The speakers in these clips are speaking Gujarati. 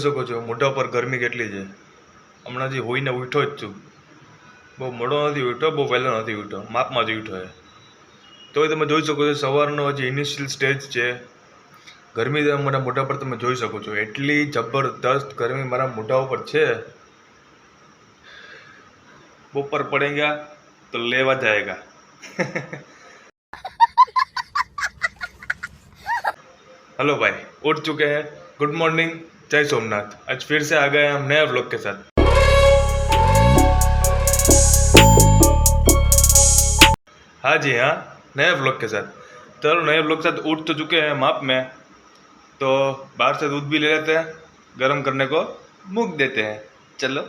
શકો છો મોઢા પર ગરમી કેટલી છે. હમણાં જે હોઈને ઉઠ્યો જ છું. બહુ મોડો નથી ઉઠ્યો, બહુ વહેલો નથી ઉઠ્યો, માપમાં જ ઉઠ્યો છે. તોય તમે જોઈ શકો છો સવારનો જે ઇનિશિયલ સ્ટેજ છે, ગરમી મારા મોઢા પર તમે જોઈ શકો છો. એટલી જબરદસ્ત ગરમી મારા મોઢા ઉપર છે. બપોર પડેગા તો લેવા જાएगा. हेलो भाई, उठ चुके हैं. गुड मॉर्निंग, जय सोमनाथ. आज फिर से आ गए हम नए व्लॉग के साथ. हाँ जी हाँ, नए व्लॉग के साथ. चलो नए व्लॉग के साथ उठ तो चुके हैं माप में, तो बाहर से दूध भी ले लेते हैं, गर्म करने को मूक देते हैं. चलो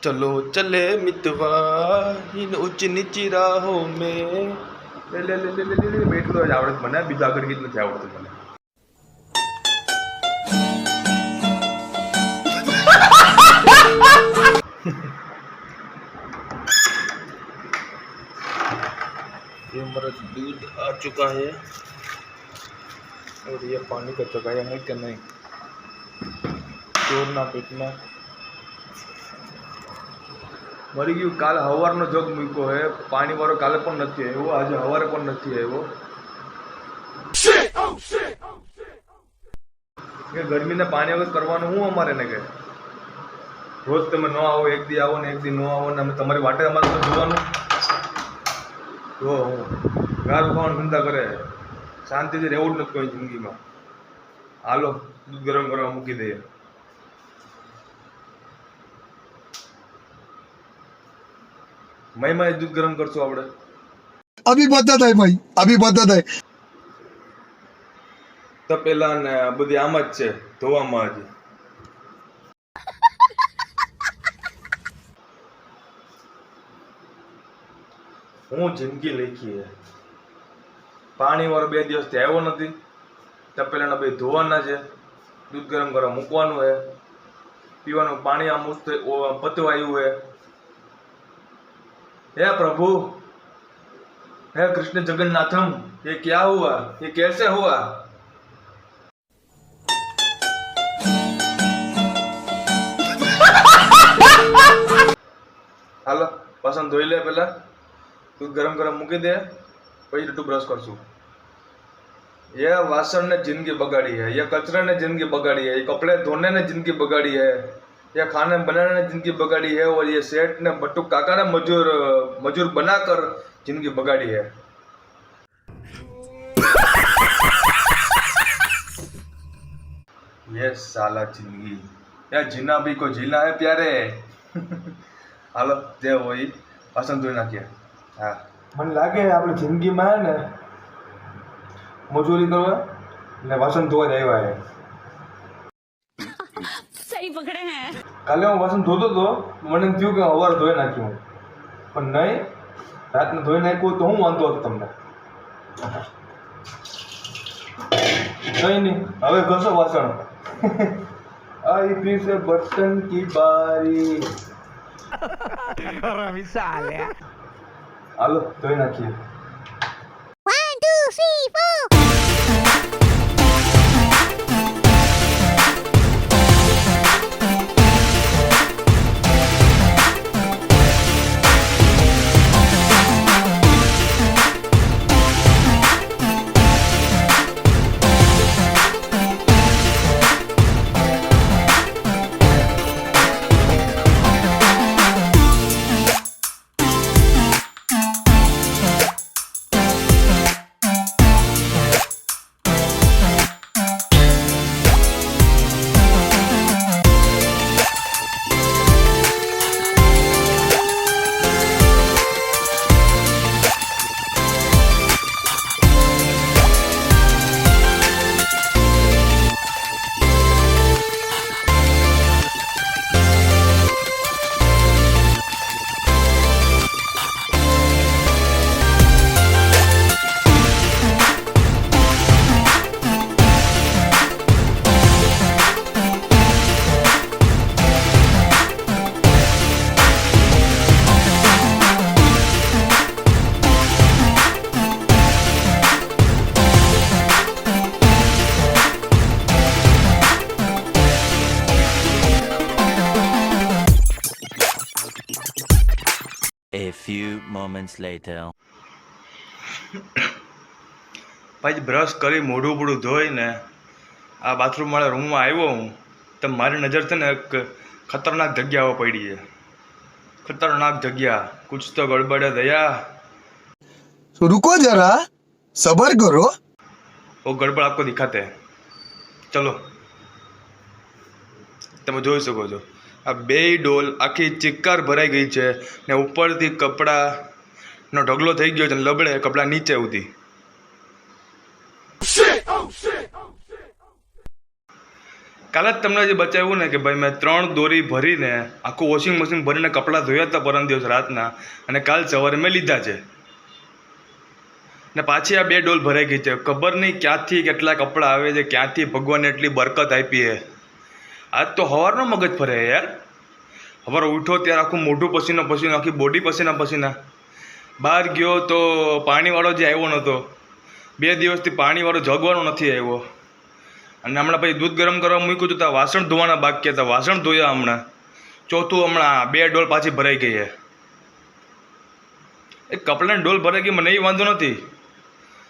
चलो चले मितवा इन ऊंच नीची राहों में. ले ले ले ले ले ले બેઠ લો આવડત મને, બીજું આગળ ગીત નથી આવડતું મને. ये हमारा दूध आ चुका है और ये पानी का चकाया है कि नहीं, ચોરના પેટમાં મરી ગયું. કાલ હવારનો જગ મૂક્યો હે, પાણી વાળો કાલે પણ નથી આવ્યો, આજે હવારે પણ નથી આવ્યો. કે ગરમીના પાણી વગર કરવાનું હું અમારે ને કે રોજ તમે ન આવો, એક દી આવો ને એક દી ન આવો ને અમે તમારી વાટે અમારે તો જોવાનું. જો હું ગારું ખાવાનું ધંધા કરે, શાંતિથી રહેવું જ નથી કોઈ જિંદગીમાં. હાલો દૂધ ગરમ કરવા મૂકી દઈએ. મય દૂધ ગરમ કરશું આપણે. અભી બતા થાય ભાઈ, અભી બતા થાય. તપેલા ને બધી આમ જ છે, ધોવામાં જ. હું જિંદગી લખી હે. પાણી વાળો 2 દિવસથી આવ્યો નથી. તપેલાના બે ધોવાના છે, દૂધ ગરમ કરવા મૂકવાનું છે, પીવાનું પાણી આમ પતવા આવ્યું છે. हे प्रभु, हे कृष्ण जगन्नाथम, ये क्या हुआ, ये कैसे हुआ? હાલો વાસણ ધોઈ લે, પેલા દૂધ ગરમ ગરમ મૂકી દે, પછી ટૂથબ્રશ કરશું. ये वासण ने जिंदगी बगाड़ी है, ये कचरा ने जिंदगी बगाड़ी है, ये कपड़े धोने ने जिंदगी बगाड़ी है, ये खाने बनाने ने जिंदगी बगाड़ी है, और ये सेठ ने बट्टू काका ने मजूर बनाकर जिंदगी बगाड़ी है. ये साला जिंदगी, या जीना भी को जीना है प्यारे. हालो जे वही वासण धोई नाखिए. हाँ મને લાગે આપણે જિંદગીમાં ને મજૂરી કરવા ને વાસણ ધોવા જ આવ્યા છે. सही पकड़े हैं. કાલે હું વાસણ ધોતો હતો, મને થયું કે સવારે ધોઈ નાખ્યું, પણ નહીં, રાતને ધોઈ નાખ્યું તો હું વાંધો હતો તમને. કઈ નહીં, હવે ઘસો વાસણ. આઈ ફિર સે બર્તન કી બારી. હાલો ધોઈ નાખીએ. A few moments later. ભાઈ બ્રશ કરી મોઢું બૂઢું ધોઈને આ બાથરૂમ વાળા રૂમમાં આવ્યો હું તો મારી નજર છે ને એક ખતરનાક જગ્યાઓ પડી છે. खतरनाक जगह, कुछ तो गड़बड़ है दया. तो रुको जरा, सबर करो. वो गड़बड़ आपको दिखाते हैं. चलो તમે જોઈ શકો છો આ બે ડોલ આખી ચિક્કાર ભરાઈ ગઈ છે ને ઉપરથી કપડાનો ઢગલો થઈ ગયો છે, લબડે કપડા નીચે ઉધી. કાલે જ તમને જે બચાવ્યું ને કે ભાઈ મેં 3 દોરી ભરીને આખું વોશિંગ મશીન ભરીને કપડાં ધોયા હતા પરમ દિવસ રાતના, અને કાલ સવારે મેં લીધા છે ને પાછી આ બે ડોલ ભરાઈ ગઈ છે. ખબર નહીં ક્યાંથી કેટલા કપડાં આવે છે, ક્યાંથી ભગવાને એટલી બરકત આપી છે. આજ તો સવારનો મગજ ફરે યાર. સવારે ઉઠો ત્યારે આખું મોઢું પસીનો પસીનો, આખી બોડી પસીના પસીના. બહાર ગયો તો પાણીવાળો જે આવ્યો નહોતો, 2 દિવસથી પાણીવાળો જગવાનો નથી આવ્યો. અને હમણાં પછી દૂધ ગરમ કરવા મૂક્યું હતું તો વાસણ ધોવાના બાકી હતા, વાસણ ધોયા હમણાં. ચોથું હમણાં 2 ડોલ પાછી ભરાઈ ગઈ છે. એ કપડાની ડોલ ભરાઈ ગઈ મને એ વાંધો નથી,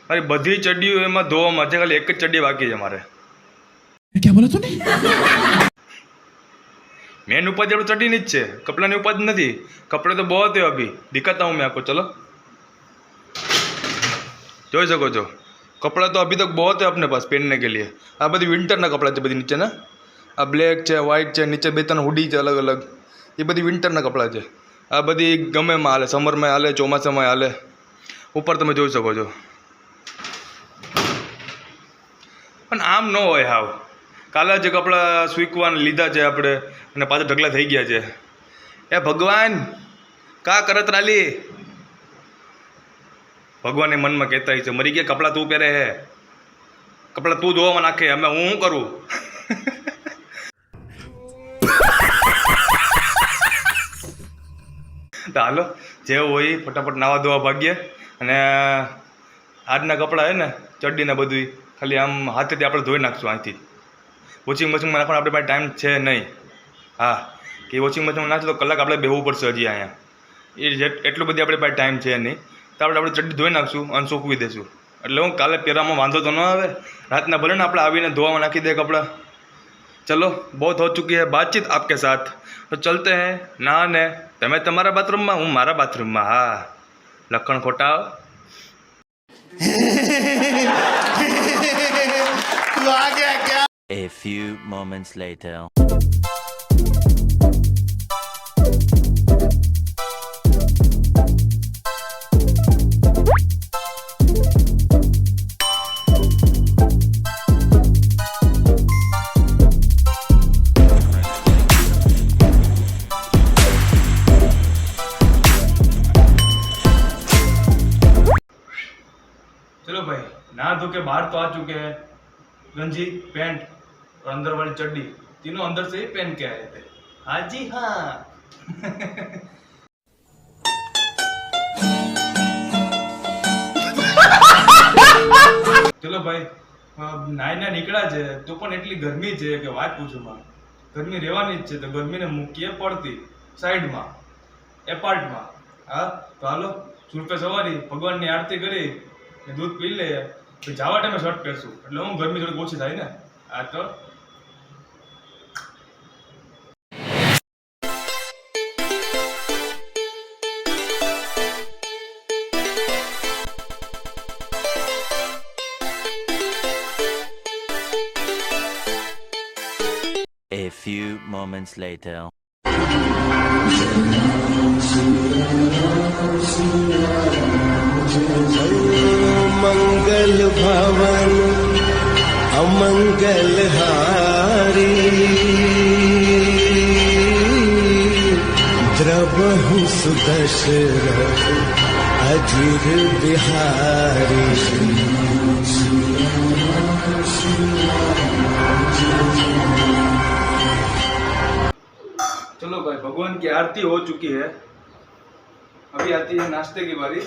મારી બધી ચડ્ડીઓ એમાં ધોવામાં છે, ખાલી એક જ ચડ્ડી બાકી છે મારે. क्या बोला तूने? મેન ઉપાધિ આપણે ચડ્ડીની જ છે, કપડાની ઉપાધિ નથી. કપડે તો બહુ થયો અભી, દિખાતા હું મેં આપકો. ચલો જોઈ શકો છો कपड़ा तो अभी तक बहुत है अपने पास पहनने के लिए. आ बधी विंटरना कपड़ा है, बधी नीचे ना आ ब्लैक है, व्हाइट है, नीचे 2-3 हुडी है अलग अलग, ये बधी विंटरना कपड़ा है. आ बधी गमे में हाले, समर में हाले, ચોમાસા में हाले. ऊपर તમે જોઈ શકો છો. પણ આમ ન હોય હાવ. કાલે જે કપડાં સૂકવાના લીધા છે આપણે અને પાછા ઢગલા થઈ ગયા છે. એ ભગવાન કા કરત રાલી. ભગવાન એ મનમાં કહેતા હોય છે મરી ગયા કપડાં તું પહેરે હે, કપડાં તું ધોવામાં નાખે, અમે હું શું કરું. તો હાલો જે હોય ફટાફટ નાવા ધોવા ભાગીએ. અને આજના કપડાં હે ને ચડ્ડીને બધું ખાલી આમ હાથેથી આપણે ધોઈ નાખશું અહીંથી. વોશિંગ મશીનમાં નાખવાનો આપણે પાસે ટાઈમ છે નહીં. હા કે વોશિંગ મશીનમાં નાખશે તો કલાક આપણે બેહવું પડશે હજી અહીંયા. એટલું બધી આપણી પાસે ટાઈમ છે નહીં, તો આપણે ચડ્ડી ધોઈ નાખશું અને સૂકવી દઈશું. એટલે હું કાલે પહેરવામાં વાંધો તો ન આવે. રાતના ભલે ને આપણે આવીને ધોવામાં નાખી દે કપડાં. ચલો बहुत हो चुकी है बातचीत आपके साथ, तो चलते हैं नहाने. તમે તમારા બાથરૂમમાં, હું મારા બાથરૂમમાં. હા લખણ ખોટા. A few moments later. चलो भाई नहा धो के बाहर तो आ चुके हैं. गंजी पैंट और अंदर वाली चड्डी तीनों अंदर से ही पहन के आए थे. हाँ जी हाँ. चलो भाई નાઈને નીકળ્યા છે તો પણ એટલી ગરમી છે કે વાત પૂછું માં. ગરમી રહેવાની જ છે, તો ગરમીને મૂકીએ પડતી સાઈડમાં એપાર્ટમાં. હા તો હાલો સુરપે સવારી ભગવાનની આરતી કરી दूध पी ले, तो जावा टाइम शर्ट पहनसू એટલે હું ગરમી થોડી ઓછી થાય ને. આ તો A few moments later. मंगल भवन अमंगल हारी, द्रवहु सुदशरथ अजिर बिहारी. चलो भाई भगवान की आरती हो चुकी है. अभी आती है नाश्ते की बारी.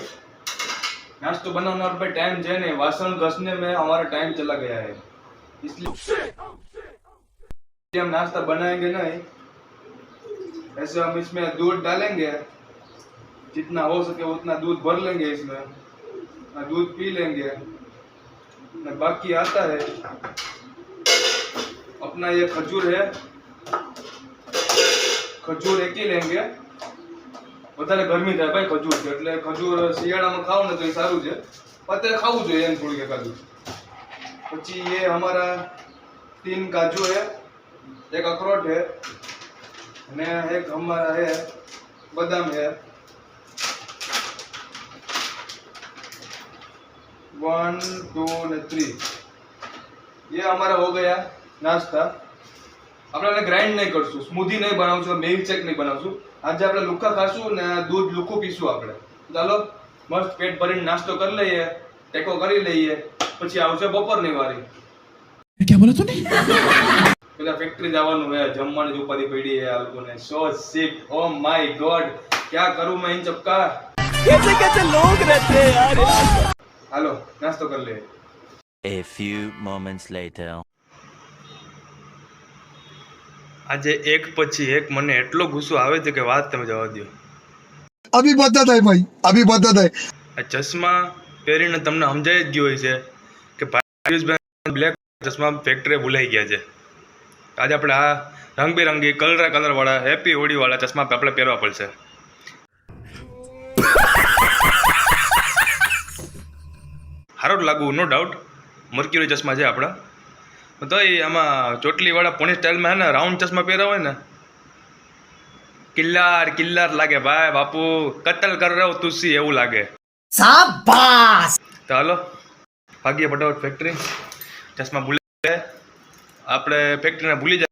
नाश्तो बनाने और पे टाइम है नहीं, वासन घसने में हमारा टाइम चला गया है, इसलिए हम नाश्ता बनाएंगे नहीं. ऐसे हम इसमें दूध डालेंगे जितना हो सके उतना दूध भर लेंगे इसमें, दूध पी लेंगे। बाकी आता है अपना ये खजूर है, खजूर एक ही लेंगे। વધારે ગરમી થાય ભાઈ ખજૂર છે, એટલે ખજૂર શિયાળામાં ખાવ ને તો એ સારું છે, અત્યારે ખાવું જોઈએ એમ થોડીક એકાદું। પછી ये हमारा 3 काजू है, एक अखरोट है ने एक हमारा है बादाम है। 1 2 ने 3 ये हमारा हो गया नाश्ता। આપણે ગ્રાઇન્ડ નહીં કરશું, સ્મૂધી નહીં બનાવશું, મિલ્ક શેક નહીં બનાવશું। આજે આપણે લુખા ખાશું ને દૂધ લુખું પીશું આપણે। ચાલો મસ્ત પેટ ભરીને નાસ્તો કરી લઈએ, ટેકો કરી લઈએ, પછી આવશે બપોરની વારી। क्या बोला तूने? પેલા ફેક્ટરી જવાનું હે, જમવાની જ ઉપાધિ પડી હે આ લોકોને। સો સિક, ઓ માય ગોડ, क्या करूं मैं इन सबका? कैसे कैसे लोग रहते हैं यार। હાલો નાસ્તો કરી લે। A few moments later. આજે એક પછી એક મને એટલો ગુસ્સો આવે છે કે વાત તમે જવા દો। अभी बताता है भाई, अभी बताता है। આ ચશ્મા પહેરીને તમને સમજાઈ જ ગયું હોય છે કે ભાઈ બ્લેક ચશ્મા ફેક્ટરી ભૂલાઈ ગયા છે। આજે આપણે આ રંગબેરંગી કલર વાળા હેપી હોળી વાળા ચશ્મા આપણે પહેરવા પડશે। સારો જ લાગુ નો ડાઉટ, મર્ક્યુરી ચશ્મા છે આપણા। તો એ આમાં ચોટલી વાળા પોણી સ્ટાઇલમાં હે ને રાઉન્ડ ચશ્મા પહેર્યા હોય ને, કિલ્લાર લાગે ભાઈ બાપુ, કતલ કર રહ્યો તુસી એવું લાગે। શાબાશ। તો હાલો ભાગીએ ફટાફટ ફેક્ટરી। ચશ્મા ભૂલી જાય આપણે, ફેક્ટરીને ભૂલી જાય,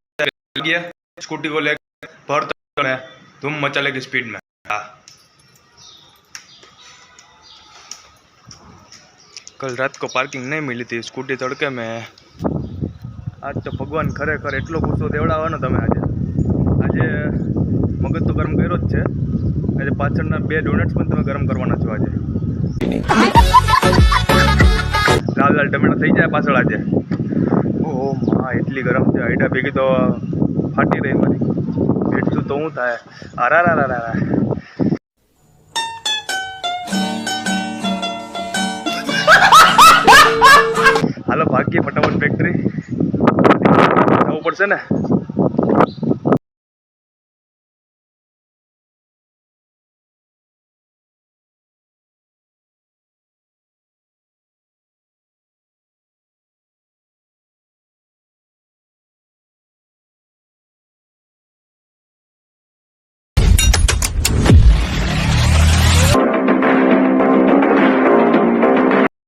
स्कूटी को लेकर भर में धूम मचा लेगी स्पीड में। हाँ कल रात को पार्किंग नहीं मिली थी स्कूटी तड़के में। आज तो भगवान खरेखर एटलो गुस्सो देवड़ावવાનો તમે આજે મગજ તો ગરમ કર્યો જ છે। આજે પાછળના 2 ડોનટ્સ પણ તમે ગરમ કરવાના છો આજે। લાલ ટમેટા થઈ જાય પાછળ આજે। ઓહો માં એટલી ગરમ છે, આઈડા ભેગી તો ફાટી રહી મારી। પેટશું તો હું થાય આરા। હાલો ભાગીએ ફટાફટ ફેક્ટરી, જવું પડશે ને।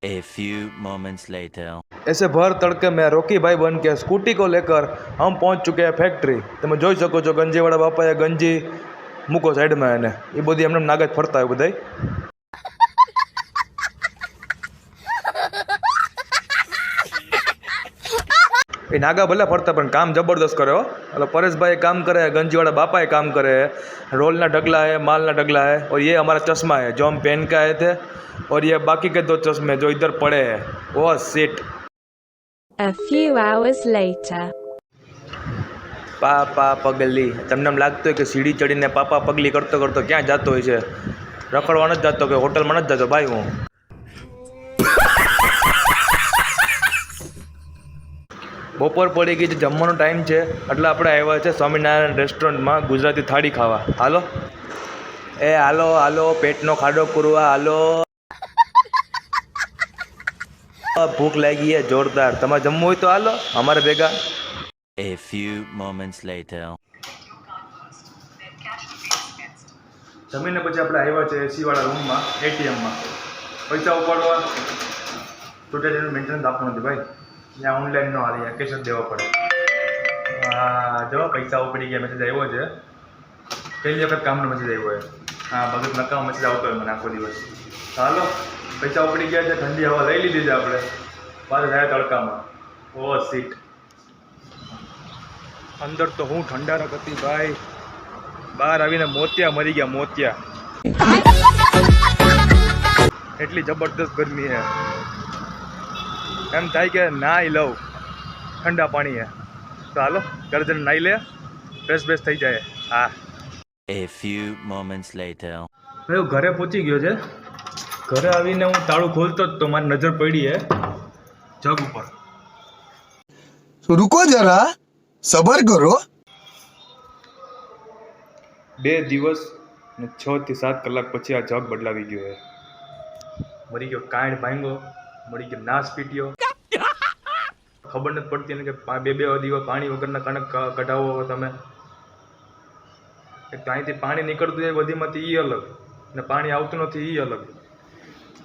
A few moments later. ऐसे भर तड़के में रॉकी भाई बन के स्कूटी को लेकर हम पहुंच चुके हैं फैक्ट्री। તમે જોઈ શકો છો ગંજીવાળા બાપાએ ગંજી મૂકો સાઈડમાં, એને એ બધી એમને નાગજ ફરતા હોય બધાય। એ નાગા ભલે ફરતા પણ કામ જબરદસ્ત કરે હો। એટલે પરેશભાઈ काम करे, गंजीवाड़ा बापा काम करे, रोल ना ढगला है, माल ना ढगला है। और ये हमारा चश्मा है जो हम पहन के आए थे, और ये बाकी के 2 चश्मे जो इधर पड़े हैं। वो seat. A few hours later. પાપા પગલી, તમને એમ લાગતું હોય કે સીડી ચડીને પાપા પગલી કરતો કરતો ક્યાં જતો હોય છે? રખડવા નથી જતો કે હોટલમાં નથી જતો ભાઈ હું। બપોર પડી ગઈ છે, જમવાનો ટાઈમ છે, એટલે આપણે આવ્યા છે સ્વામિનારાયણ રેસ્ટોરન્ટમાં ગુજરાતી થાળી ખાવા। હાલો એ હાલો પેટનો ખાડો પૂરવા હાલો। ભૂખ લાગી है जोरदार, તમારે જમવું હોય તો હાલો અમારે ભેગા। A few moments later. જમીને પછી આપણે આવ્યા છે એસી વાળા રૂમમાં, એટીએમમાં પૈસા ઉપાડવા। ટોટલ મેન્ટેનન્સ આપવું નથી ભાઈ, ત્યાં ઓનલાઈન ન હાલે, કેશ જ દેવા પડે। જો પૈસા ઉપડી ગયા, મેસેજ આવ્યો છે, પહેલી વખત કામનો મેસેજ આવ્યો હોય। હા બધું નકામો મેસેજ આવતો હોય મને આખો દિવસ। હાલો પૈસા ઉપડી ગયા છે, ઠંડી હવા લઈ લીધી છે આપણે, બહાર ગયા તડકામાં। ઓ સીટ, અંદર તો હું ઠંડારક હતી ભાઈ, બહાર આવીને મોતિયા મરી ગયા, મોતિયા। એટલી જબરદસ્ત ગરમી છે, એમ થાય કે નાહી લઉં, ઠંડા પાણી છે। તો હાલો ઘરે જઈને નાહી લે, ફ્રેશ થઈ જાય। હા A few moments later. ભાઈ હું ઘરે પહોંચી ગયો છે. ઘરે આવીને હું તાળું ખોલતો જ તો મારી નજર પડી હે જગ ઉપર. रुको जरा सबर करो 2 દિવસ ને 6 થી 7 કલાક પછી આ જગ બદલાવી ગયો હે. મરી ગયો કાંડ ભાંગો, મરી ગયો નાશ પીટ્યો. ખબર નથી પડતી ને કે 2 દિવસ પાણી વગરના કણક કઢાવો તમે. એક તો અહીંથી પાણી નીકળતું જાય બધીમાંથી એ અલગ ને પાણી આવતું નથી એ અલગ.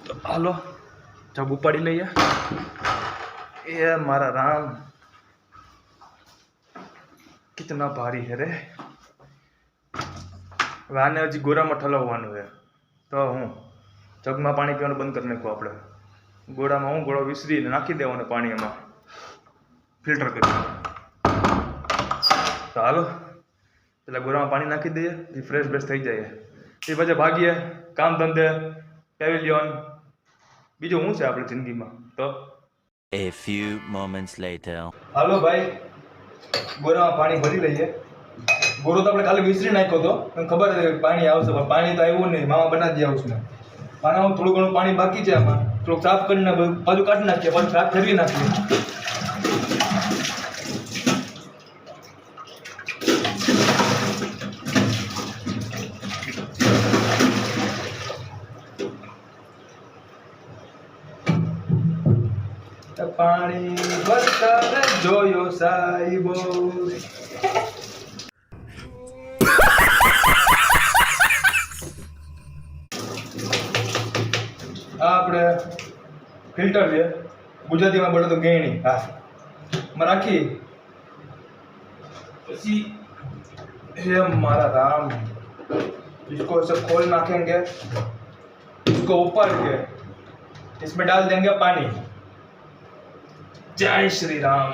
તો હાલો જગ ઉપાડી લઈએ. એ મારા રામ કિતના ભારી હે રે. હવે આને હજી ગોરામાં ઠલવવાનું છે તો હું જગમાં પાણી પીવાનું બંધ કરી નાખું આપણે. ગોળામાં હું ગોળો વિસરીને નાખી દેવાનો પાણી એમાં ફિલ્ટર કરી. તો હાલો પેલા ગોળામાં પાણી નાખી દઈએ એ ફ્રેશ બ્રેશ થઈ જાય. એ પછી ભાગીએ કામ ધંધે પેવિલિયન બીજું શું છે આપણે જિંદગીમાં. તો A few moments later. હાલો ભાઈ ગોળામાં પાણી ભરી લઈએ. ગોળો તો આપણે ખાલી વિસરી નાખ્યો હતો મને ખબર હતી કે પાણી આવશે પણ પાણી તો આવ્યું નહીં. મામા બનાવી દે આવશે ને પાણી થોડું ઘણું પાણી બાકી છે આમાં થોડુંક સાફ કરીને બાજુ કાઢી નાખીએ પાછું સાફ ફેરવી નાખીએ. પાણી વરસાદ જોયો સાહેબો. આપણે ફિલ્ટર છે ગુજરાતીમાં બોલો તો ગેણી. હા માં રાખી પછી हे मारा राम इसको ऐसे खोल नाखेंगे, इसको ऊपर के इसमें डाल देंगे पानी. जय श्री राम.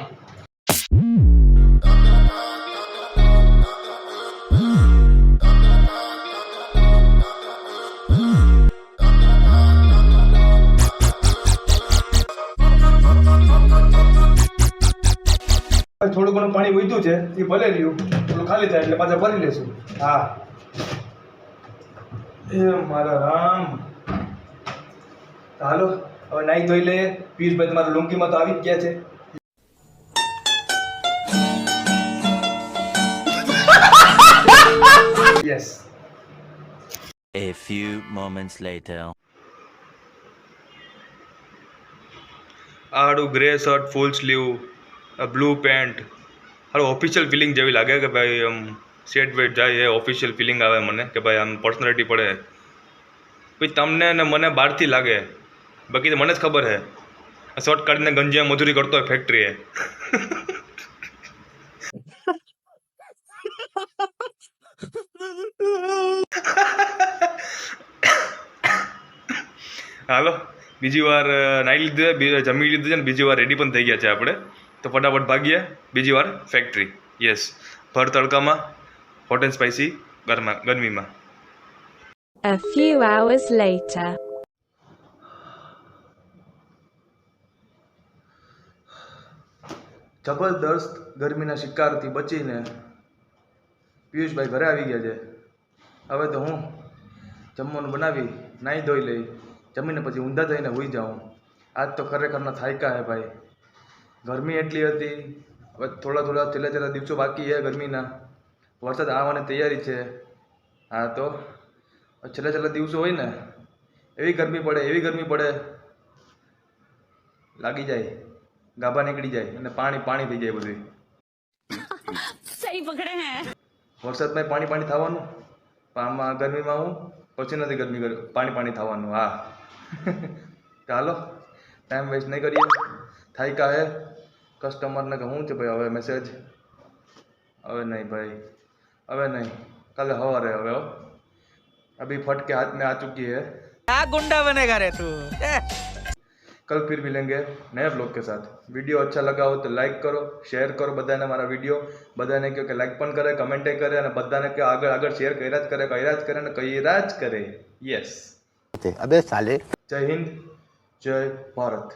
થોડું ઘણું પાણી વધ્યું છે એ ભલે રહ્યું, થોડું ખાલી થાય એટલે પાછા ભરી લેશું. હા એ મારા રામ. હાલો હવે નાઈ ધોઈ લે. પિયુષભાઈ તમારા લુંગીમાં તો આવી જ ગયા છે. Yes. A few moments later. આડું ગ્રે શર્ટ, ફૂલ સ્લીવ, બ્લુ પેન્ટ. હારું ઓફિશિયલ ફિલિંગ જેવી લાગે કે ભાઈ આમ સેટ વેટ જાય એ ઓફિશિયલ ફિલિંગ આવે મને કે ભાઈ આમ પર્સનાલિટી પડે. પછી તમને ને મને બહારથી લાગે, બાકી તો મને જ ખબર છે શર્ટ કાઢીને ગંજીયા મજૂરી કરતો હોય ફેક્ટરીએ. હાલો બીજી વાર નાઈ લીધું, જમી લીધું છે ને બીજી વાર રેડી પણ થઈ ગયા છે આપણે. તો ફટાફટ ભાગીએ બીજી વાર ફેક્ટરી. યસ, ભર તડકામાં હોટ એન્ડ સ્પાઇસી ગરમીમાં. A few hours later. જબરદસ્ત ગરમીના શિકારથી બચીને પિયુષભાઈ ઘરે આવી ગયા છે. હવે તો હું જમવાનું બનાવી નાહી ધોઈ લઈ, જમીને પછી ઊંધા થઈને હોઈ જાઉં. આજ તો ખરેખરના થાયકા હે ભાઈ. ગરમી એટલી હતી, હવે થોડા છેલ્લા દિવસો બાકી છે ગરમીના. વરસાદ આવવાની તૈયારી છે. હા તો છેલ્લા દિવસો હોય ને એવી ગરમી પડે લાગી જાય, ગાભા નીકળી જાય અને પાણી થઈ જાય બધું. સહી પકડે હે. વરસાદમાં પાણી થવાનું, આમાં ગરમીમાં હું પછી નથી પાણી થવાનું. હા ચાલો ટાઈમ વેસ્ટ નહીં કરીએ. થાયકા હે કસ્ટમરને કે શું છે ભાઈ હવે મેસેજ, હવે નહીં ભાઈ, હવે નહીં, કાલે સવારે હવે अभी फट के हाथ में आ चुकी है. क्या गुंडा बनेगा रे तू. कल फिर मिलेंगे नए ब्लॉग के साथ. वीडियो अच्छा लगा हो तो लाइक करो, शेयर करो બધાને મારા વિડીયો. બધાને કહો કે લાઈક પણ કરે, કમેન્ટ કરે અને બધાને કે આગળ શેર કર્યા જ કરે. યસ. अबे साले. જય હિન્દ, જય ભારત.